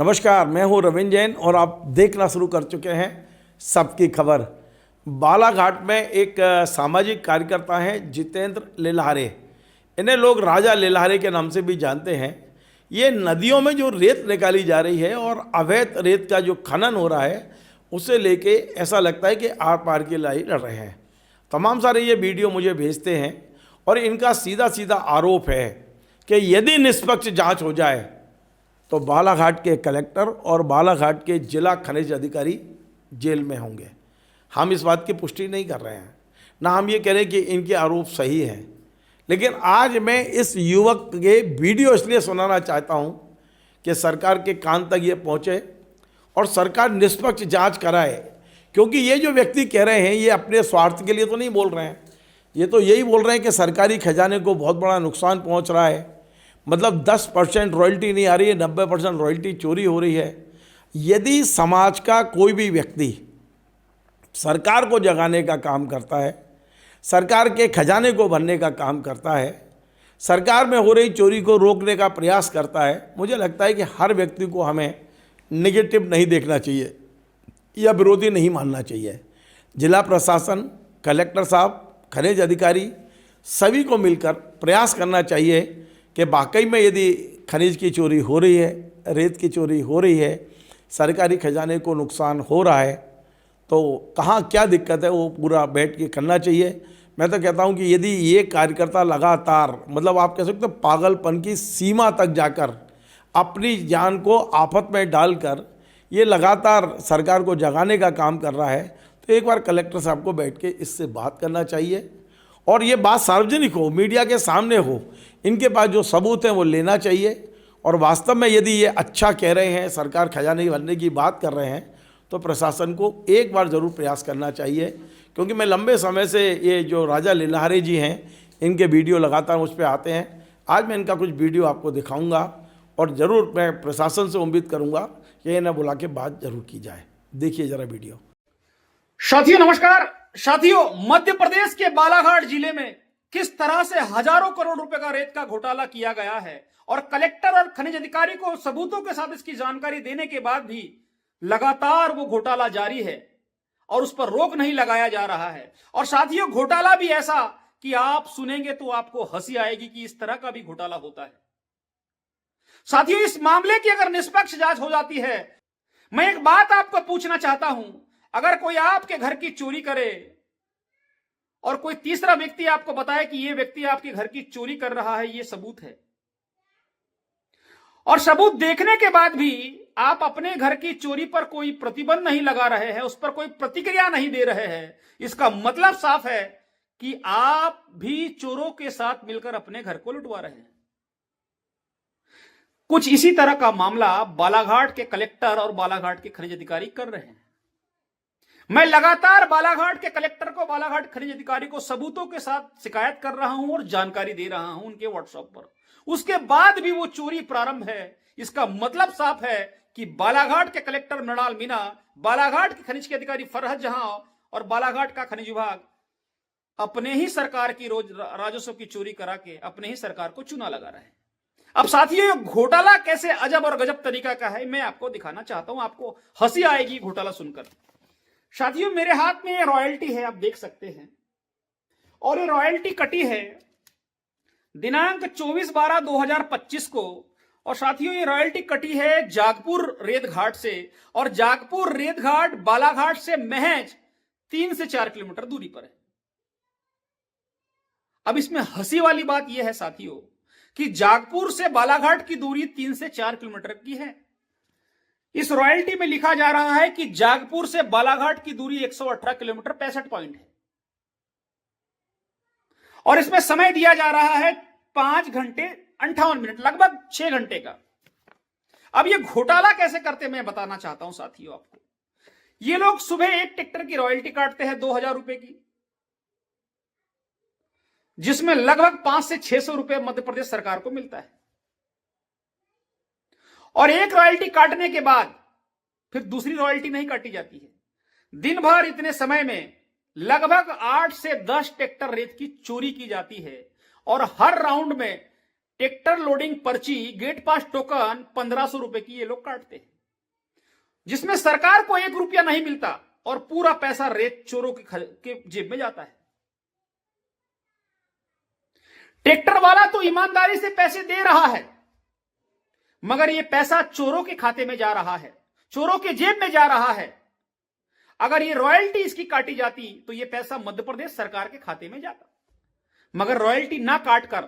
नमस्कार, मैं हूं रविंद्र जैन और आप देखना शुरू कर चुके हैं सबकी खबर। बालाघाट में एक सामाजिक कार्यकर्ता हैं जितेंद्र लेल्हारे। इन्हें लोग राजा लेल्हारे के नाम से भी जानते हैं। ये नदियों में जो रेत निकाली जा रही है और अवैध रेत का जो खनन हो रहा है उसे लेके ऐसा लगता है कि आर पार की लड़ाई लड़ रहे हैं। तमाम सारे ये वीडियो मुझे भेजते हैं और इनका सीधा सीधा आरोप है कि यदि निष्पक्ष जांच हो जाए तो बालाघाट के कलेक्टर और बालाघाट के जिला खनिज अधिकारी जेल में होंगे। हम इस बात की पुष्टि नहीं कर रहे हैं, ना हम ये कह रहे हैं कि इनके आरोप सही हैं, लेकिन आज मैं इस युवक के वीडियो इसलिए सुनाना चाहता हूं कि सरकार के कान तक ये पहुंचे और सरकार निष्पक्ष जांच कराए। क्योंकि ये जो व्यक्ति कह रहे हैं ये अपने स्वार्थ के लिए तो नहीं बोल रहे हैं, ये तो यही बोल रहे हैं कि सरकारी खजाने को बहुत बड़ा नुकसान पहुँच रहा है। मतलब 10% रॉयल्टी नहीं आ रही है, 90% रॉयल्टी चोरी हो रही है। यदि समाज का कोई भी व्यक्ति सरकार को जगाने का काम करता है, सरकार के खजाने को भरने का काम करता है, सरकार में हो रही चोरी को रोकने का प्रयास करता है, मुझे लगता है कि हर व्यक्ति को हमें नेगेटिव नहीं देखना चाहिए या विरोधी नहीं मानना चाहिए। जिला प्रशासन, कलेक्टर साहब, खनिज अधिकारी सभी को मिलकर प्रयास करना चाहिए कि वाकई में यदि खनिज की चोरी हो रही है, रेत की चोरी हो रही है, सरकारी खजाने को नुकसान हो रहा है, तो कहाँ क्या दिक्कत है वो पूरा बैठ के करना चाहिए। मैं तो कहता हूँ कि यदि ये कार्यकर्ता लगातार, मतलब आप कह सकते हो पागलपन की सीमा तक जाकर अपनी जान को आफत में डालकर ये लगातार सरकार को जगाने का काम कर रहा है, तो एक बार कलेक्टर साहब को बैठ के इससे बात करना चाहिए और ये बात सार्वजनिक हो, मीडिया के सामने हो। इनके पास जो सबूत हैं वो लेना चाहिए और वास्तव में यदि ये अच्छा कह रहे हैं, सरकार खजाने भरने की बात कर रहे हैं, तो प्रशासन को एक बार ज़रूर प्रयास करना चाहिए। क्योंकि मैं लंबे समय से ये जो राजा लेल्हारे जी हैं इनके वीडियो लगातार मुझ पर आते हैं। आज मैं इनका कुछ वीडियो आपको दिखाऊँगा और ज़रूर मैं प्रशासन से उम्मीद करूँगा कि इन्हें बुला के बात जरूर की जाए। देखिए ज़रा वीडियो। साथियों नमस्कार। साथियों, मध्य प्रदेश के बालाघाट जिले में किस तरह से हजारों करोड़ रुपए का रेत का घोटाला किया गया है और कलेक्टर और खनिज अधिकारी को सबूतों के साथ इसकी जानकारी देने के बाद भी लगातार वो घोटाला जारी है और उस पर रोक नहीं लगाया जा रहा है। और साथियों, घोटाला भी ऐसा कि आप सुनेंगे तो आपको हंसी आएगी कि इस तरह का भी घोटाला होता है। साथियों, इस मामले की अगर निष्पक्ष जांच हो जाती है, मैं एक बात आपको पूछना चाहता हूं, अगर कोई आपके घर की चोरी करे और कोई तीसरा व्यक्ति आपको बताए कि यह व्यक्ति आपके घर की चोरी कर रहा है, यह सबूत है, और सबूत देखने के बाद भी आप अपने घर की चोरी पर कोई प्रतिबंध नहीं लगा रहे हैं, उस पर कोई प्रतिक्रिया नहीं दे रहे हैं, इसका मतलब साफ है कि आप भी चोरों के साथ मिलकर अपने घर को लुटवा रहे हैं। कुछ इसी तरह का मामला बालाघाट के कलेक्टर और बालाघाट के खनिज अधिकारी कर रहे हैं। मैं लगातार बालाघाट के कलेक्टर को, बालाघाट खनिज अधिकारी को सबूतों के साथ शिकायत कर रहा हूं और जानकारी दे रहा हूं उनके व्हाट्सएप पर। उसके बाद भी वो चोरी प्रारंभ है। इसका मतलब साफ है कि बालाघाट के कलेक्टर मृणाल मीणा, बालाघाट के खनिज के अधिकारी फरहत जहां और बालाघाट का खनिज विभाग अपने ही सरकार की राजस्व की चोरी करा के अपने ही सरकार को चूना लगा रहे हैं। अब साथियों, ये घोटाला कैसे अजब और गजब तरीका का है मैं आपको दिखाना चाहता हूं। आपको हंसी आएगी घोटाला सुनकर। साथियों, मेरे हाथ में ये रॉयल्टी है, आप देख सकते हैं, और ये रॉयल्टी कटी है दिनांक 24/12/2025 को। और साथियों, ये रॉयल्टी कटी है जागपुर रेत घाट से, और जागपुर रेत घाट बालाघाट से महज 3 से 4 किलोमीटर दूरी पर है। अब इसमें हंसी वाली बात यह है साथियों कि जागपुर से बालाघाट की दूरी 3 से 4 किलोमीटर की है। इस रॉयल्टी में लिखा जा रहा है कि जागपुर से बालाघाट की दूरी 118 किलोमीटर 65 पॉइंट है, और इसमें समय दिया जा रहा है 5 घंटे 58 मिनट, लगभग 6 घंटे का। अब ये घोटाला कैसे करते मैं बताना चाहता हूं साथियों आपको। ये लोग सुबह एक ट्रैक्टर की रॉयल्टी काटते हैं 2000 रुपए की, जिसमें लगभग 500 से 600 रुपए मध्य प्रदेश सरकार को मिलता है। और एक रॉयल्टी काटने के बाद फिर दूसरी रॉयल्टी नहीं काटी जाती है। दिन भर इतने समय में लगभग 8 से 10 ट्रैक्टर रेत की चोरी की जाती है, और हर राउंड में ट्रैक्टर लोडिंग पर्ची, गेट पास टोकन 1500 रुपए की ये लोग काटते हैं। जिसमें सरकार को 1 रुपया नहीं मिलता और पूरा पैसा रेत चोरों के जेब में जाता है। ट्रैक्टर वाला तो ईमानदारी से पैसे दे रहा है, मगर यह पैसा चोरों के खाते में जा रहा है, चोरों के जेब में जा रहा है। अगर ये रॉयल्टी इसकी काटी जाती तो यह पैसा मध्य प्रदेश सरकार के खाते में जाता, मगर रॉयल्टी ना काट कर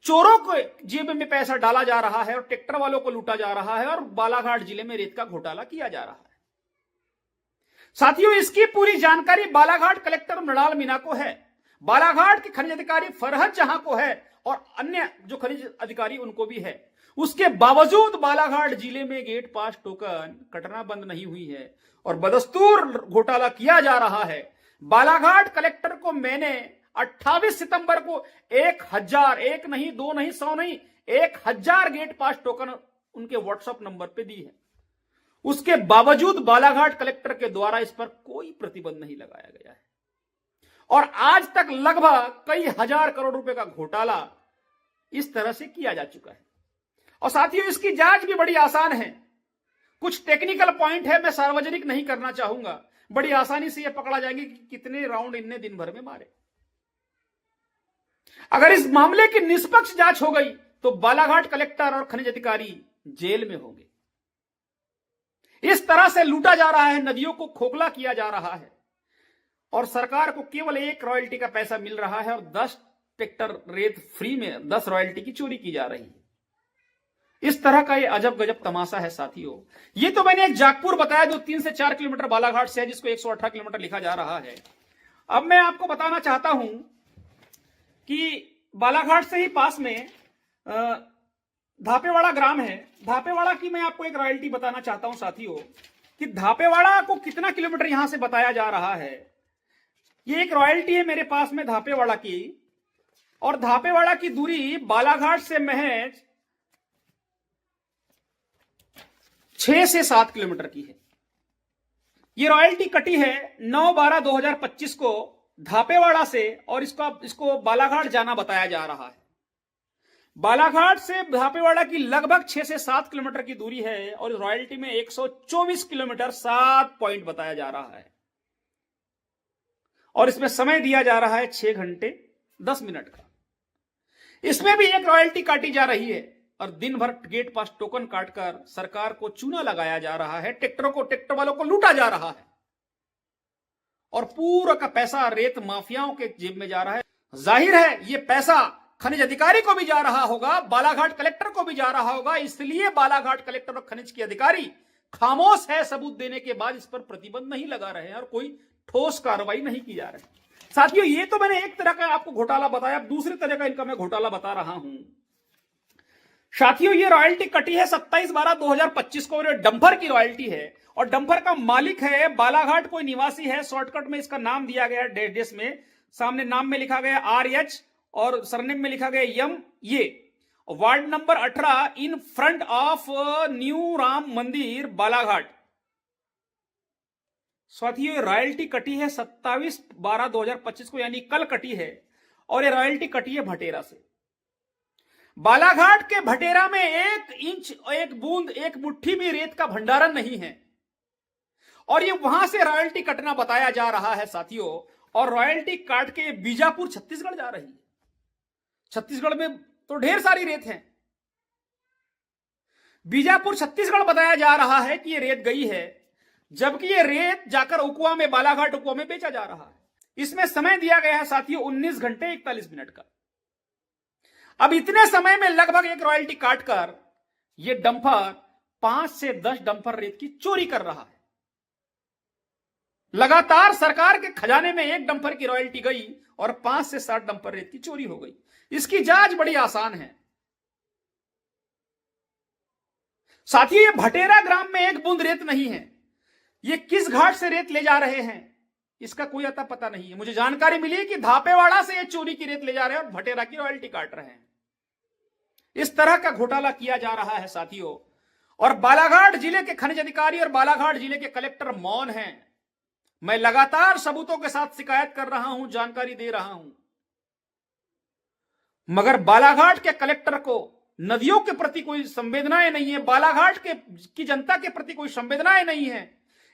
चोरों को जेब में पैसा डाला जा रहा है और ट्रैक्टर वालों को लूटा जा रहा है और बालाघाट जिले में रेत का घोटाला किया जा रहा है। साथियों, इसकी पूरी जानकारी बालाघाट कलेक्टर मृणाल मीणा को है, बालाघाट के खनिज अधिकारी फरहत जहां को है और अन्य जो खनिज अधिकारी उनको भी है। उसके बावजूद बालाघाट जिले में गेट पास टोकन कटना बंद नहीं हुई है और बदस्तूर घोटाला किया जा रहा है। बालाघाट कलेक्टर को मैंने 28 सितंबर को 1000, 1 नहीं 2 नहीं 100 नहीं 1000 गेट पास टोकन उनके व्हाट्सएप नंबर पे दी है। उसके बावजूद बालाघाट कलेक्टर के द्वारा इस पर कोई प्रतिबंध नहीं लगाया गया है और आज तक लगभग कई हजार करोड़ रुपए का घोटाला इस तरह से किया जा चुका है। और साथियों, इसकी जांच भी बड़ी आसान है। कुछ टेक्निकल पॉइंट है, मैं सार्वजनिक नहीं करना चाहूंगा। बड़ी आसानी से यह पकड़ा जाएंगे कि कितने राउंड इनने दिन भर में मारे। अगर इस मामले की निष्पक्ष जांच हो गई तो बालाघाट कलेक्टर और खनिज अधिकारी जेल में होंगे। इस तरह से लूटा जा रहा है, नदियों को खोखला किया जा रहा है और सरकार को केवल 1 रॉयल्टी का पैसा मिल रहा है और 10 ट्रैक्टर रेत फ्री में 10 रॉयल्टी की चोरी की जा रही है। इस तरह का ये अजब गजब तमाशा है साथियों। ये तो मैंने एक जागपुर बताया जो 3 से 4 किलोमीटर बालाघाट से है, जिसको 118 किलोमीटर लिखा जा रहा है। अब मैं आपको बताना चाहता हूं कि बालाघाट से ही पास में धापेवाड़ा ग्राम है। धापेवाड़ा की मैं आपको एक रॉयल्टी बताना चाहता हूं साथियों कि धापेवाड़ा को कितना किलोमीटर यहां से बताया जा रहा है। ये एक रॉयल्टी है मेरे पास में धापेवाड़ा की, और धापेवाड़ा की दूरी बालाघाट से महज 6 से 7 किलोमीटर की है। ये रॉयल्टी कटी है 9/12/2025 को धापेवाड़ा से और इसको बालाघाट जाना बताया जा रहा है। बालाघाट से धापेवाड़ा की लगभग 6 से 7 किलोमीटर की दूरी है और रॉयल्टी में 124 किलोमीटर 7 पॉइंट बताया जा रहा है और इसमें समय दिया जा रहा है 6 घंटे 10 मिनट का। इसमें भी एक रॉयल्टी काटी जा रही है और दिन भर गेट पास टोकन काटकर सरकार को चूना लगाया जा रहा है, ट्रैक्टर वालों को लूटा जा रहा है और पूरा का पैसा रेत माफियाओं के जेब में जा रहा है। जाहिर है ये पैसा खनिज अधिकारी को भी जा रहा होगा, बालाघाट कलेक्टर को भी जा रहा होगा, इसलिए बालाघाट कलेक्टर और खनिज के अधिकारी खामोश है। सबूत देने के बाद इस पर प्रतिबंध नहीं लगा रहे हैं और कोई ठोस कार्रवाई नहीं की जा रही। साथियों, ये तो मैंने एक तरह का आपको घोटाला बताया, अब दूसरे तरह का इनका मैं घोटाला बता रहा हूं। साथियों, ये रॉयल्टी कटी है 27/12/2025 को और ये डंपर की रॉयल्टी है और डंपर का मालिक है बालाघाट कोई निवासी है। शॉर्टकट में इसका नाम दिया गया है, डेस में सामने नाम में लिखा गया RH और सरनेम में लिखा गया यम। ये ward number 18 in front of new Ram मंदिर बालाघाट। साथियों, रॉयल्टी कटी है 27/12/2025 को, यानी कल कटी है और ये रॉयल्टी कटी है भटेरा से। बालाघाट के भटेरा में 1 इंच 1 बूंद 1 मुट्ठी भी रेत का भंडारण नहीं है और ये वहां से रॉयल्टी कटना बताया जा रहा है साथियों। और रॉयल्टी काट के बीजापुर छत्तीसगढ़ जा रही है। छत्तीसगढ़ में तो ढेर सारी रेत है। बीजापुर छत्तीसगढ़ बताया जा रहा है कि ये रेत गई है, जबकि ये रेत जाकर उकुआ में, बालाघाट उकुआ में बेचा जा रहा है। इसमें समय दिया गया है साथियों 19 घंटे 41 मिनट का। अब इतने समय में लगभग एक रॉयल्टी काटकर ये डंपर 5 से 10 डंपर रेत की चोरी कर रहा है। लगातार सरकार के खजाने में 1 डंपर की रॉयल्टी गई और 5 से 7 डंपर रेत की चोरी हो गई। इसकी जांच बड़ी आसान है साथियों। ये भटेरा ग्राम में 1 बूंद रेत नहीं है। ये किस घाट से रेत ले जा रहे हैं इसका कोई अता पता नहीं है। मुझे जानकारी मिली कि धापेवाड़ा से ये चोरी की रेत ले जा रहे हैं और भटेरा की रॉयल्टी काट रहे हैं। इस तरह का घोटाला किया जा रहा है साथियों। और बालाघाट जिले के खनिज अधिकारी और बालाघाट जिले के कलेक्टर मौन हैं। मैं लगातार सबूतों के साथ शिकायत कर रहा हूं, जानकारी दे रहा हूं, मगर बालाघाट के कलेक्टर को नदियों के प्रति कोई संवेदनाएं नहीं है, बालाघाट की जनता के प्रति कोई संवेदनाएं नहीं है।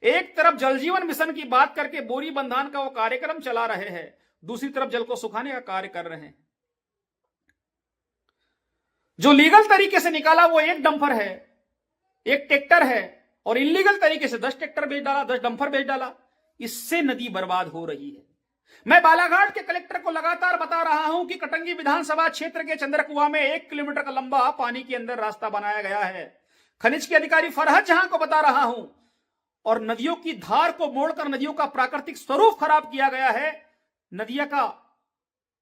एक तरफ जल जीवन मिशन की बात करके बोरी बंधान का वो कार्यक्रम चला रहे हैं, दूसरी तरफ जल को सुखाने का कार्य कर रहे हैं। जो लीगल तरीके से निकाला वो एक डंपर है, एक ट्रैक्टर है, और इलीगल तरीके से 10 ट्रैक्टर बेच डाला, 10 डंपर बेच डाला। इससे नदी बर्बाद हो रही है। मैं बालाघाट के कलेक्टर को लगातार बता रहा हूं कि कटंगी विधानसभा क्षेत्र के चंद्रकुआ में 1 किलोमीटर का लंबा पानी के अंदर रास्ता बनाया गया है। खनिज के अधिकारी फरहत जहां को बता रहा हूं, और नदियों की धार को मोड़कर नदियों का प्राकृतिक स्वरूप खराब किया गया है, नदिया का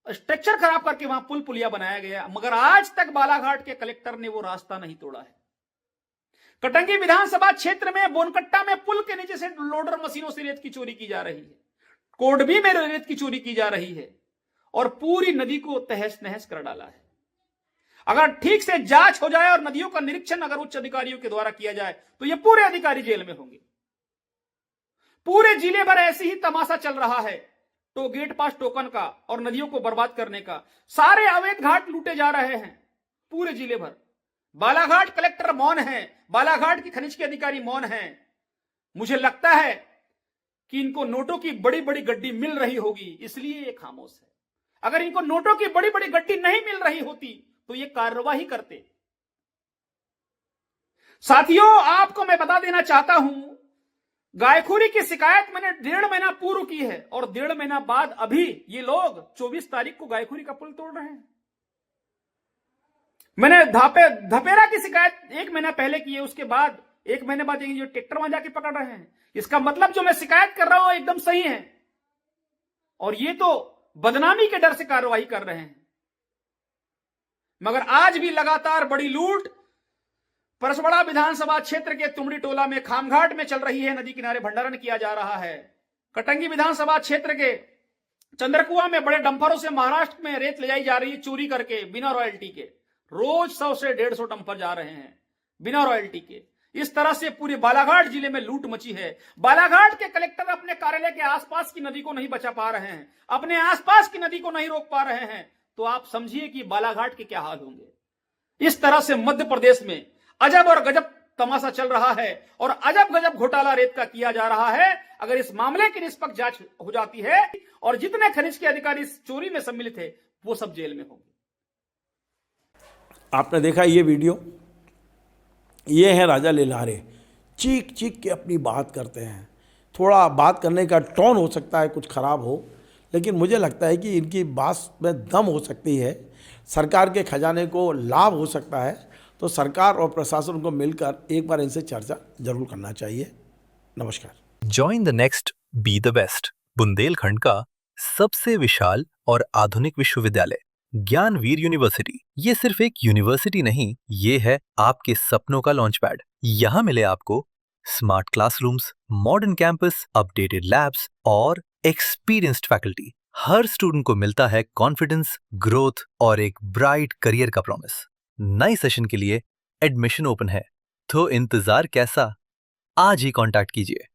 स्ट्रक्चर खराब करके वहां पुल पुलिया बनाया गया, मगर आज तक बालाघाट के कलेक्टर ने वो रास्ता नहीं तोड़ा है। कटंगी विधानसभा क्षेत्र में बोनकट्टा में पुल के नीचे से लोडर मशीनों से रेत की चोरी की जा रही है, कोडबी में रेत की चोरी की जा रही है, और पूरी नदी को तहस नहस कर डाला है। अगर ठीक से जांच हो जाए और नदियों का निरीक्षण अगर उच्च अधिकारियों के द्वारा किया जाए तो ये पूरे अधिकारी जेल में होंगे। पूरे जिले भर ऐसे ही तमाशा चल रहा है, तो गेट पास टोकन का और नदियों को बर्बाद करने का। सारे अवैध घाट लूटे जा रहे हैं पूरे जिले भर। बालाघाट कलेक्टर मौन है, बालाघाट की खनिज के अधिकारी मौन हैं। मुझे लगता है कि इनको नोटों की बड़ी बड़ी गड्डी मिल रही होगी, इसलिए ये खामोश है। अगर इनको नोटों की बड़ी बड़ी गड्डी नहीं मिल रही होती तो ये कार्रवाई करते। साथियों, आपको मैं बता देना चाहता हूं, गायखोरी की शिकायत मैंने 1.5 महीना पूर्व की है, और 1.5 महीना बाद अभी ये लोग 24 तारीख को गायखोरी का पुल तोड़ रहे हैं। मैंने धपेरा की शिकायत 1 महीना पहले की है, उसके बाद 1 महीने बाद ये ट्रैक्टर वहां जाके पकड़ रहे हैं। इसका मतलब जो मैं शिकायत कर रहा हूं एकदम सही है, और ये तो बदनामी के डर से कार्रवाई कर रहे हैं। मगर आज भी लगातार बड़ी लूट परसबड़ा विधानसभा क्षेत्र के तुमड़ी टोला में खामघाट में चल रही है। नदी किनारे भंडारण किया जा रहा है। कटंगी विधानसभा क्षेत्र के चंद्रकुआ में बड़े डंपरों से महाराष्ट्र में रेत ले जाई जा रही है चोरी करके, बिना रॉयल्टी के। रोज 100 से 150 डंपर जा रहे हैं बिना रॉयल्टी के। इस तरह से पूरे बालाघाट जिले में लूट मची है। बालाघाट के कलेक्टर अपने कार्यालय के आसपास की नदी को नहीं बचा पा रहे हैं, अपने आसपास की नदी को नहीं रोक पा रहे हैं, तो आप समझिए कि बालाघाट के क्या हाल होंगे। इस तरह से मध्य प्रदेश में अजब और गजब तमाशा चल रहा है, और अजब गजब घोटाला रेत का किया जा रहा है। अगर इस मामले की निष्पक्ष जांच हो जाती है और जितने खनिज के अधिकारी इस चोरी में सम्मिलित थे वो सब जेल में होंगे। आपने देखा ये वीडियो, ये है राजा लिल्हारे, चीख चीख के अपनी बात करते हैं। थोड़ा बात करने का टोन हो सकता है कुछ ख़राब हो, लेकिन मुझे लगता है कि इनकी बात में दम हो सकती है, सरकार के खजाने को लाभ हो सकता है। तो सरकार और प्रशासन को मिलकर एक बार इनसे चर्चा जरूर करना चाहिए। नमस्कार। Join the next be the best, Bundelkhand का सबसे विशाल और आधुनिक विश्वविद्यालय ज्ञानवीर यूनिवर्सिटी। ये सिर्फ एक यूनिवर्सिटी नहीं, ये है आपके सपनों का लॉन्च पैड। यहाँ मिले आपको smart classrooms, modern campus, updated labs और एक्सपीरियंस्ड फैकल्टी। हर स्टूडेंट को मिलता है कॉन्फिडेंस, ग्रोथ और एक ब्राइट करियर का प्रॉमिस। नए सेशन के लिए एडमिशन ओपन है, तो इंतजार कैसा? आज ही कांटेक्ट कीजिए।